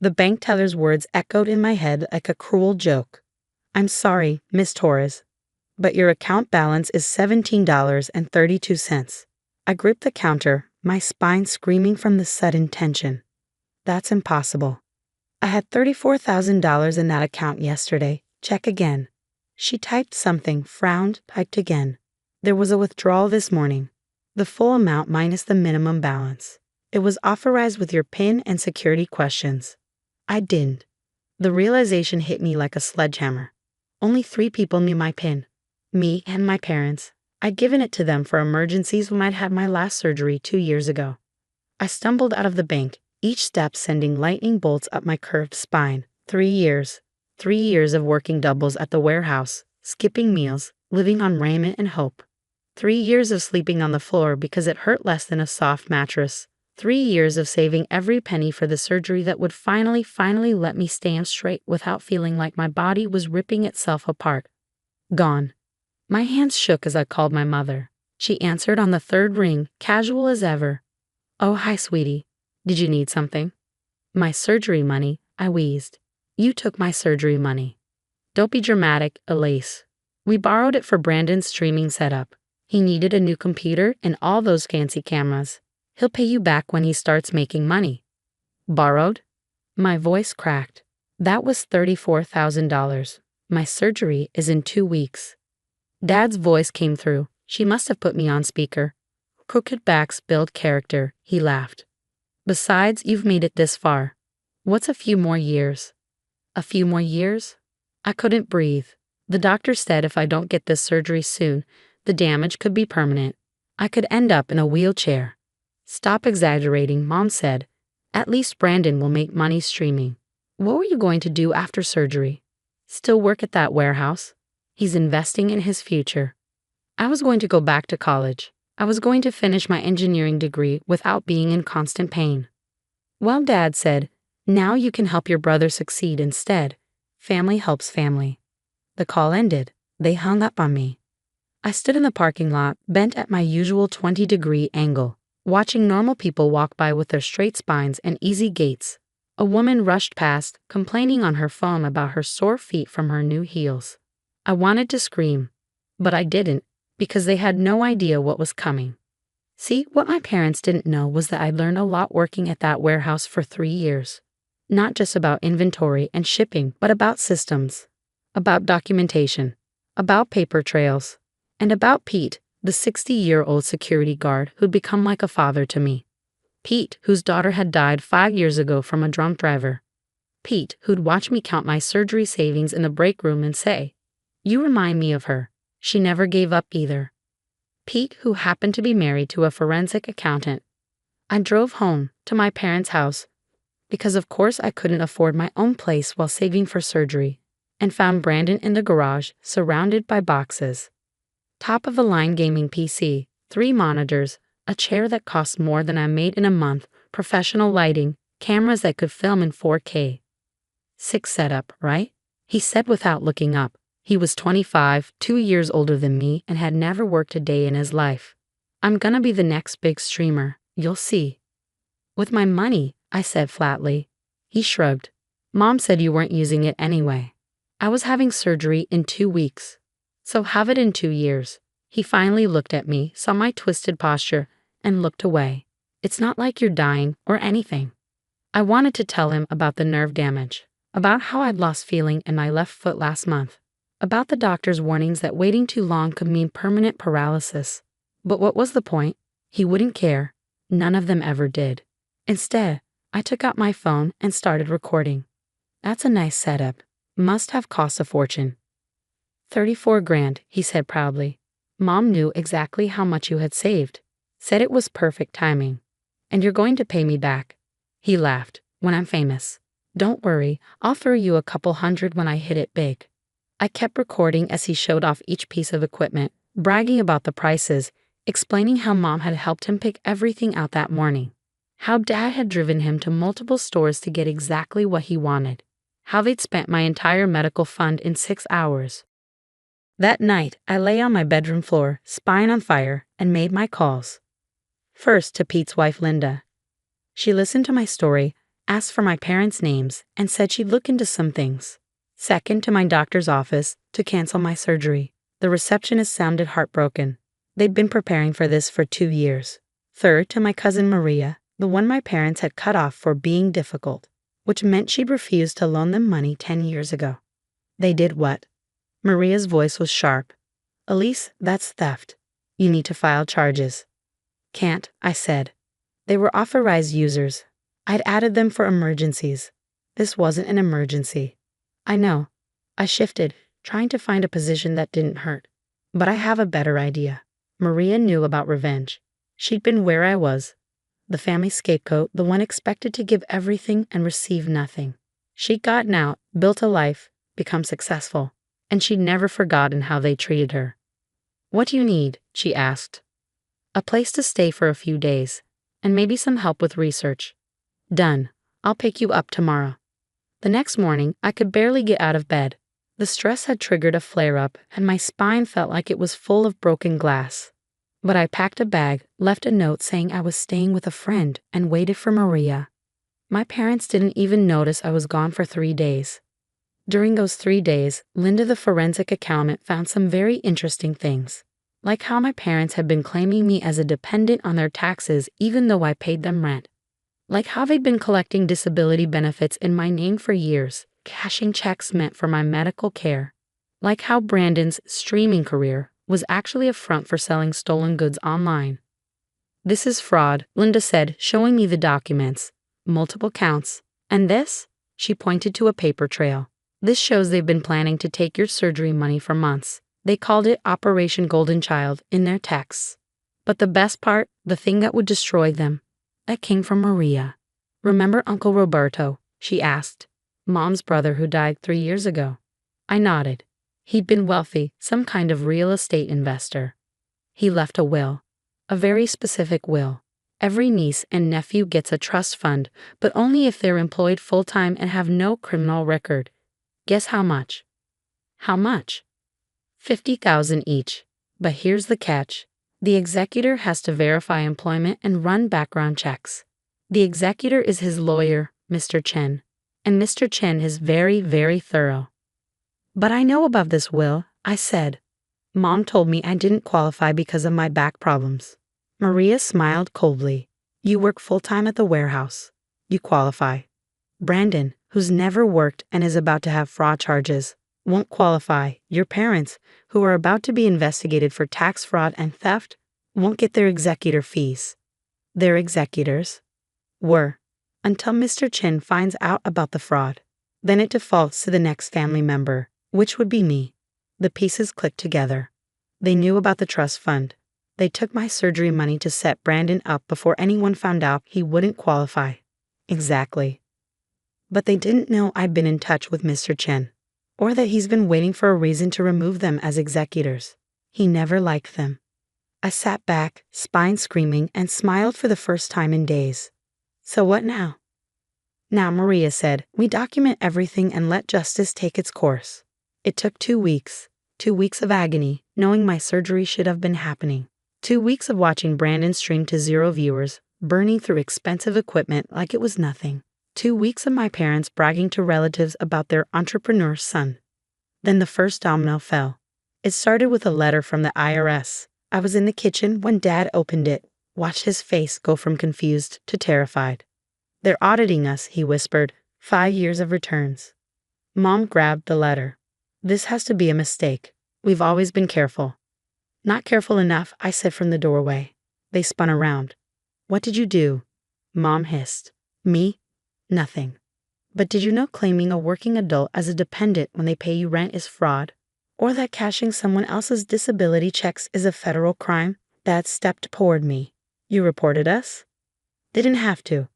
The bank teller's words echoed in my head like a cruel joke. "I'm sorry, Miss Torres, but your account balance is $17.32. I gripped the counter, my spine screaming from the sudden tension. "That's impossible. I had $34,000 in that account yesterday. Check again." She typed something, frowned, typed again. "There was a withdrawal this morning. The full amount minus the minimum balance. It was authorized with your PIN and security questions." I didn't. The realization hit me like a sledgehammer. Only 3 people knew my PIN. Me and my parents. I'd given it to them for emergencies when I'd had my last surgery 2 years ago. I stumbled out of the bank, each step sending lightning bolts up my curved spine. 3 years. 3 years of working doubles at the warehouse, skipping meals, living on raiment and hope. 3 years of sleeping on the floor because it hurt less than a soft mattress. 3 years of saving every penny for the surgery that would finally let me stand straight without feeling like my body was ripping itself apart. Gone. My hands shook as I called my mother. She answered on the 3rd ring, casual as ever. "Oh, hi, sweetie. Did you need something?" "My surgery money," I wheezed. "You took my surgery money." "Don't be dramatic, Elise. We borrowed it for Brandon's streaming setup. He needed a new computer and all those fancy cameras. He'll pay you back when he starts making money." "Borrowed?" My voice cracked. "That was $34,000. My surgery is in 2 weeks. Dad's voice came through. She must have put me on speaker. "Crooked backs build character," he laughed. "Besides, you've made it this far. What's a few more years?" "A few more years?" I couldn't breathe. The doctor said if I don't get this surgery soon, the damage could be permanent. I could end up in a wheelchair. "Stop exaggerating," Mom said. "At least Brandon will make money streaming." "What were you going to do after surgery?" "Still work at that warehouse. He's investing in his future." I was going to go back to college. I was going to finish my engineering degree without being in constant pain. Well, Dad said, "Now you can help your brother succeed instead. Family helps family." The call ended. They hung up on me. I stood in the parking lot, bent at my usual 20-degree angle, watching normal people walk by with their straight spines and easy gaits. A woman rushed past, complaining on her phone about her sore feet from her new heels. I wanted to scream, but I didn't, because they had no idea what was coming. See, what my parents didn't know was that I'd learned a lot working at that warehouse for 3 years. Not just about inventory and shipping, but about systems, about documentation, about paper trails, and about Pete, the 60-year-old security guard who'd become like a father to me. Pete, whose daughter had died 5 years ago from a drunk driver. Pete, who'd watch me count my surgery savings in the break room and say, "You remind me of her. She never gave up either." Pete, who happened to be married to a forensic accountant. I drove home, to my parents' house, because of course I couldn't afford my own place while saving for surgery, and found Brandon in the garage, surrounded by boxes. Top-of-the-line gaming PC, 3 monitors, a chair that cost more than I made in a month, professional lighting, cameras that could film in 4K. Sick setup, right? He said without looking up. He was 25, 2 years older than me, and had never worked a day in his life. "I'm gonna be the next big streamer, you'll see." "With my money," I said flatly. He shrugged. "Mom said you weren't using it anyway." I was having surgery in 2 weeks. So have it in 2 years. He finally looked at me, saw my twisted posture, and looked away. "It's not like you're dying or anything." I wanted to tell him about the nerve damage, about how I'd lost feeling in my left foot last month, about the doctor's warnings that waiting too long could mean permanent paralysis. But what was the point? He wouldn't care. None of them ever did. Instead, I took out my phone and started recording. "That's a nice setup. Must have cost a fortune." 34 grand, he said proudly. "Mom knew exactly how much you had saved. Said it was perfect timing. And you're going to pay me back." He laughed. "When I'm famous. Don't worry, I'll throw you a couple hundred when I hit it big." I kept recording as he showed off each piece of equipment, bragging about the prices, explaining how Mom had helped him pick everything out that morning, how Dad had driven him to multiple stores to get exactly what he wanted, how they'd spent my entire medical fund in 6 hours. That night, I lay on my bedroom floor, spine on fire, and made my calls. First to Pete's wife, Linda. She listened to my story, asked for my parents' names, and said she'd look into some things. Second, to my doctor's office to cancel my surgery. The receptionist sounded heartbroken. They'd been preparing for this for 2 years. Third, to my cousin Maria, the one my parents had cut off for being difficult, which meant she'd refused to loan them money 10 years ago. They did what? Maria's voice was sharp. Elise, that's theft. You need to file charges. Can't, I said. They were authorized users. I'd added them for emergencies. This wasn't an emergency. I know. I shifted, trying to find a position that didn't hurt. But I have a better idea. Maria knew about revenge. She'd been where I was. The family scapegoat, the one expected to give everything and receive nothing. She'd gotten out, built a life, become successful, and she'd never forgotten how they treated her. What do you need? She asked. A place to stay for a few days, and maybe some help with research. Done. I'll pick you up tomorrow. The next morning, I could barely get out of bed. The stress had triggered a flare-up, and my spine felt like it was full of broken glass. But I packed a bag, left a note saying I was staying with a friend, and waited for Maria. My parents didn't even notice I was gone for 3 days. During those 3 days, Linda the forensic accountant found some very interesting things, like how my parents had been claiming me as a dependent on their taxes even though I paid them rent. Like how they'd been collecting disability benefits in my name for years, cashing checks meant for my medical care. Like how Brandon's streaming career was actually a front for selling stolen goods online. This is fraud, Linda said, showing me the documents. Multiple counts. And this? She pointed to a paper trail. This shows they've been planning to take your surgery money for months. They called it Operation Golden Child in their texts. But the best part, the thing that would destroy them, that came from Maria. Remember Uncle Roberto? She asked. Mom's brother who died 3 years ago. I nodded. He'd been wealthy, some kind of real estate investor. He left a will. A very specific will. Every niece and nephew gets a trust fund, but only if they're employed full-time and have no criminal record. Guess how much? How much? $50,000 each. But here's the catch. The executor has to verify employment and run background checks. The executor is his lawyer, Mr. Chen. And Mr. Chen is very, very thorough. But I know about this will, I said. Mom told me I didn't qualify because of my back problems. Maria smiled coldly. You work full-time at the warehouse. You qualify. Brandon, who's never worked and is about to have fraud charges, won't qualify. Your parents, who are about to be investigated for tax fraud and theft, won't get their executor fees. Their executors were, until Mr. Chen finds out about the fraud. Then it defaults to the next family member, which would be me. The pieces clicked together. They knew about the trust fund. They took my surgery money to set Brandon up before anyone found out he wouldn't qualify. Exactly. But they didn't know I'd been in touch with Mr. Chen, or that he's been waiting for a reason to remove them as executors. He never liked them. I sat back, spine screaming, and smiled for the first time in days. So what now? Now, Maria said, we document everything and let justice take its course. It took 2 weeks. 2 weeks of agony, knowing my surgery should have been happening. 2 weeks of watching Brandon stream to 0 viewers, burning through expensive equipment like it was nothing. 2 weeks of my parents bragging to relatives about their entrepreneur son. Then the first domino fell. It started with a letter from the IRS. I was in the kitchen when Dad opened it, watched his face go from confused to terrified. They're auditing us, he whispered. 5 years of returns. Mom grabbed the letter. This has to be a mistake. We've always been careful. Not careful enough, I said from the doorway. They spun around. What did you do? Mom hissed. Me? Nothing. But did you know claiming a working adult as a dependent when they pay you rent is fraud? Or that cashing someone else's disability checks is a federal crime? Dad stepped toward me. You reported us? Didn't have to.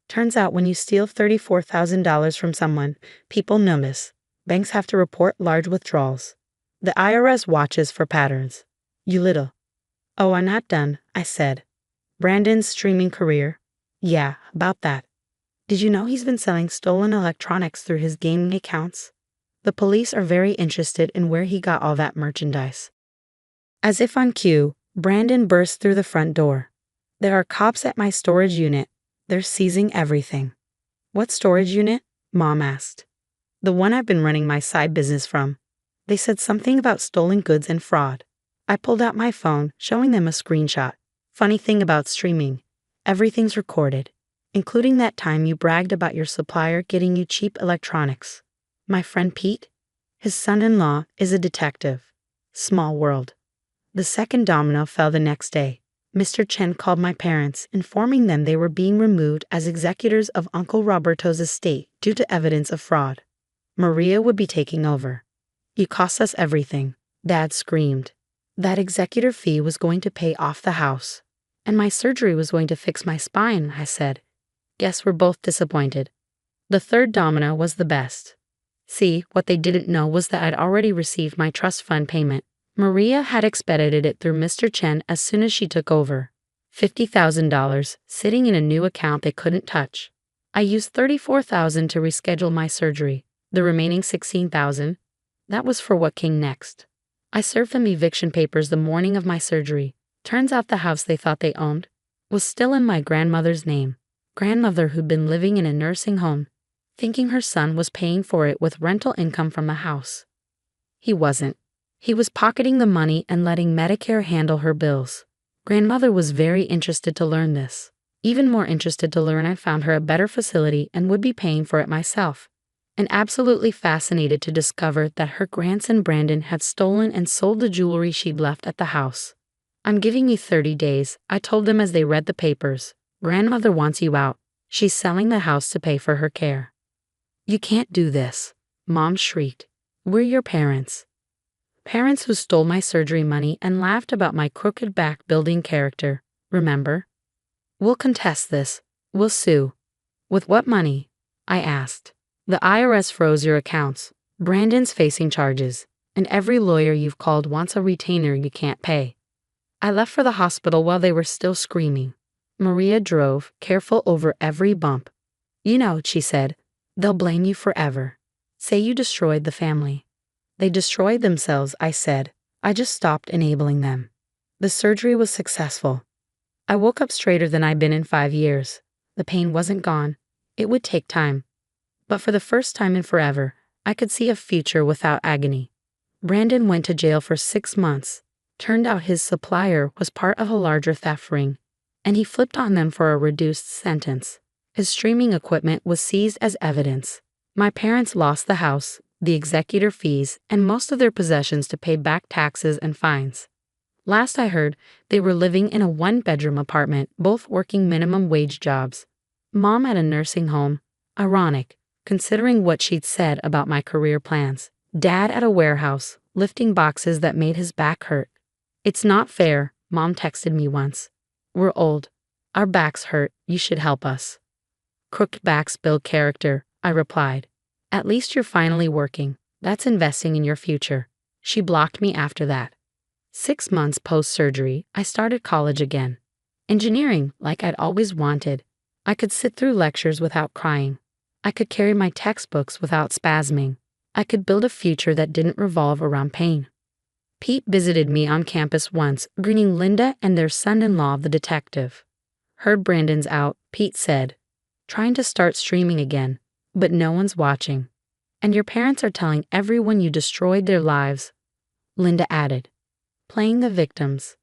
Turns out when you steal $34,000 from someone, people notice. Banks have to report large withdrawals. The IRS watches for patterns. You little. Oh, I'm not done, I said. Brandon's streaming career? Yeah, about that. Did you know he's been selling stolen electronics through his gaming accounts? The police are very interested in where he got all that merchandise. As if on cue, Brandon burst through the front door. There are cops at my storage unit. They're seizing everything. What storage unit? Mom asked. The one I've been running my side business from. They said something about stolen goods and fraud. I pulled out my phone, showing them a screenshot. Funny thing about streaming, everything's recorded, including that time you bragged about your supplier getting you cheap electronics. My friend Pete? His son-in-law is a detective. Small world. The second domino fell the next day. Mr. Chen called my parents, informing them they were being removed as executors of Uncle Roberto's estate due to evidence of fraud. Maria would be taking over. You cost us everything, Dad screamed. That executor fee was going to pay off the house. And my surgery was going to fix my spine, I said. Guess we're both disappointed. The third domino was the best. See, what they didn't know was that I'd already received my trust fund payment. Maria had expedited it through Mr. Chen as soon as she took over. $50,000 sitting in a new account they couldn't touch. I used $34,000 to reschedule my surgery. The remaining $16,000, that was for what came next. I served them eviction papers the morning of my surgery. Turns out the house they thought they owned was still in my grandmother's name. Grandmother who'd been living in a nursing home, thinking her son was paying for it with rental income from the house. He wasn't. He was pocketing the money and letting Medicare handle her bills. Grandmother was very interested to learn this. Even more interested to learn I found her a better facility and would be paying for it myself. And absolutely fascinated to discover that her grandson Brandon had stolen and sold the jewelry she'd left at the house. I'm giving you 30 days, I told them as they read the papers. Grandmother wants you out. She's selling the house to pay for her care. You can't do this, Mom shrieked. We're your parents. Parents who stole my surgery money and laughed about my crooked back building character, remember? We'll contest this. We'll sue. With what money? I asked. The IRS froze your accounts. Brandon's facing charges, and every lawyer you've called wants a retainer you can't pay. I left for the hospital while they were still screaming. Maria drove, careful over every bump. You know, she said, they'll blame you forever. Say you destroyed the family. They destroyed themselves, I said. I just stopped enabling them. The surgery was successful. I woke up straighter than I'd been in 5 years. The pain wasn't gone. It would take time. But for the first time in forever, I could see a future without agony. Brandon went to jail for 6 months. Turned out his supplier was part of a larger theft ring, and he flipped on them for a reduced sentence. His streaming equipment was seized as evidence. My parents lost the house, the executor fees, and most of their possessions to pay back taxes and fines. Last I heard, they were living in a 1-bedroom apartment, both working minimum wage jobs. Mom at a nursing home. Ironic, considering what she'd said about my career plans. Dad at a warehouse, lifting boxes that made his back hurt. It's not fair, Mom texted me once. We're old. Our backs hurt. You should help us. Crooked backs build character, I replied. At least you're finally working. That's investing in your future. She blocked me after that. 6 months post-surgery, I started college again. Engineering, like I'd always wanted. I could sit through lectures without crying. I could carry my textbooks without spasming. I could build a future that didn't revolve around pain. Pete visited me on campus once, greeting Linda and their son-in-law, the detective. Heard Brandon's out, Pete said. Trying to start streaming again, but no one's watching. And your parents are telling everyone you destroyed their lives, Linda added. Playing the victims.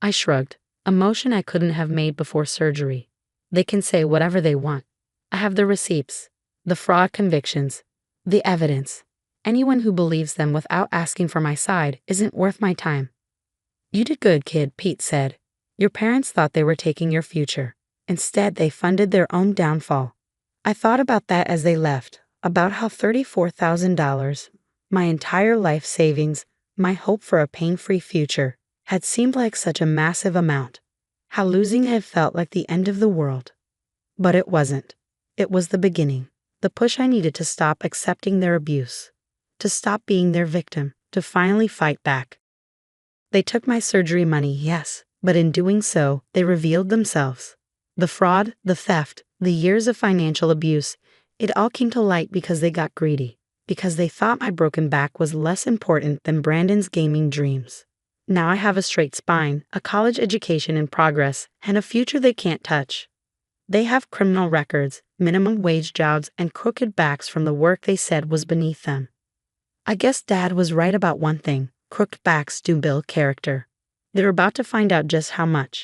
I shrugged, a motion I couldn't have made before surgery. They can say whatever they want. I have the receipts, the fraud convictions, the evidence. Anyone who believes them without asking for my side isn't worth my time. You did good, kid, Pete said. Your parents thought they were taking your future. Instead, they funded their own downfall. I thought about that as they left, about how $34,000, my entire life savings, my hope for a pain-free future, had seemed like such a massive amount. How losing it felt like the end of the world. But it wasn't. It was the beginning, the push I needed to stop accepting their abuse, to stop being their victim, to finally fight back. They took my surgery money, yes, but in doing so, they revealed themselves. The fraud, the theft, the years of financial abuse, it all came to light because they got greedy, because they thought my broken back was less important than Brandon's gaming dreams. Now I have a straight spine, a college education in progress, and a future they can't touch. They have criminal records, minimum wage jobs, and crooked backs from the work they said was beneath them. I guess Dad was right about one thing: crooked backs do build character. They're about to find out just how much.